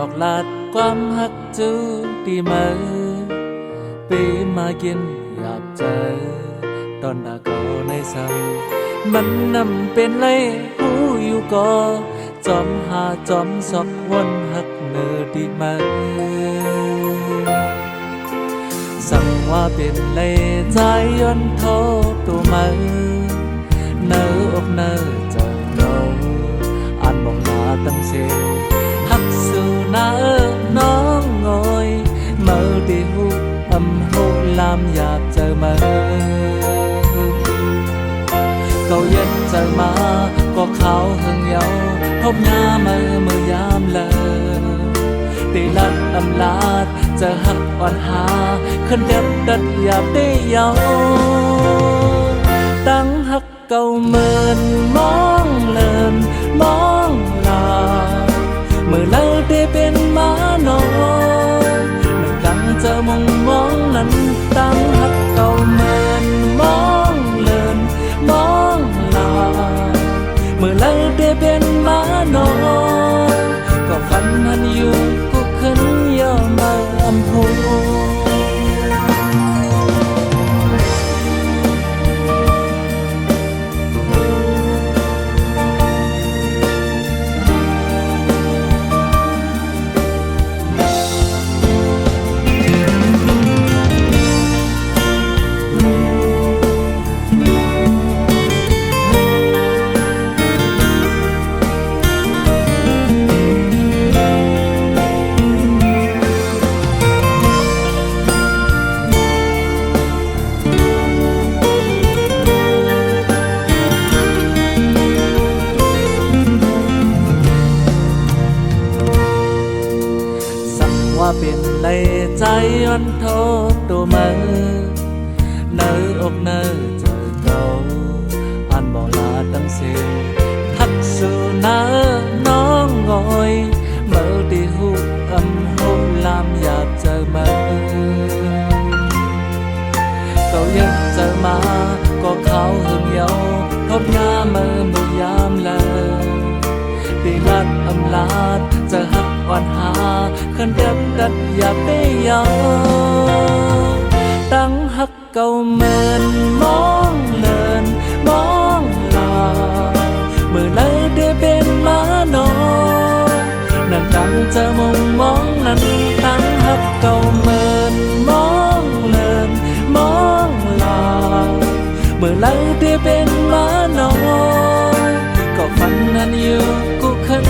บอกลาดความหักจูดีไหมปีมากินอยากเจอตอนดาก็ในซ้ำมันนำเป็นไรหูอยู่ก็จอมหาจอมสอกวนหักเนื้อดีไหมสั่งว่าเป็นไรใจย้อนโทษตัวมือเนื้ออกเนื้อเจอเราอ่านบอกมาตั้งเสียหักสู่หน้าน้องงอยเมื่อดีหูหูลามอยากเจอมาเขาเย็นเจอมาก็เขาหึงเยาพบหน้ามือยามเลยตีลัดอำลาดเจอหักอ่อนหาขึ้นเด็บดัดอยากได้เยาตั้งหักเก่าเมินมองเลินมองลาเมื่อเราได้เป็นมาโนดังเจอมองนั้นตั้งหักเก่าเมินมองเลินมองลาเมื่อเราได้เป็นมาโนก็ฝันนั้นอยู่ก็ขึ้นย่อมาอำพูว่าเป็นไรใจอ่อนโทษตัวมือเนื้ออกเนื้อเจอเก่าอ่านบอกลาตั้งเสียทักสู่หน้าน้องงอยเมื่อดีหูหูลามอยากเจอมาเขายังเจอมาก็เขาหึงเยาพบหน้ามือยามเลยตีลัดอำลาดเจอหักอ่อนหาขึ้นเด็บดัดอยากได้ยาตั้งหักเก่าเมินมองเลินมองลาเมื่อไรได้เป็นมาโนนั่งดังเจอมองนั้นตั้งหักเก่าเมินมองเลินมองลาเมื่อไรได้เป็นมาโนก็ฝันนั้นอยู่กูขึ้น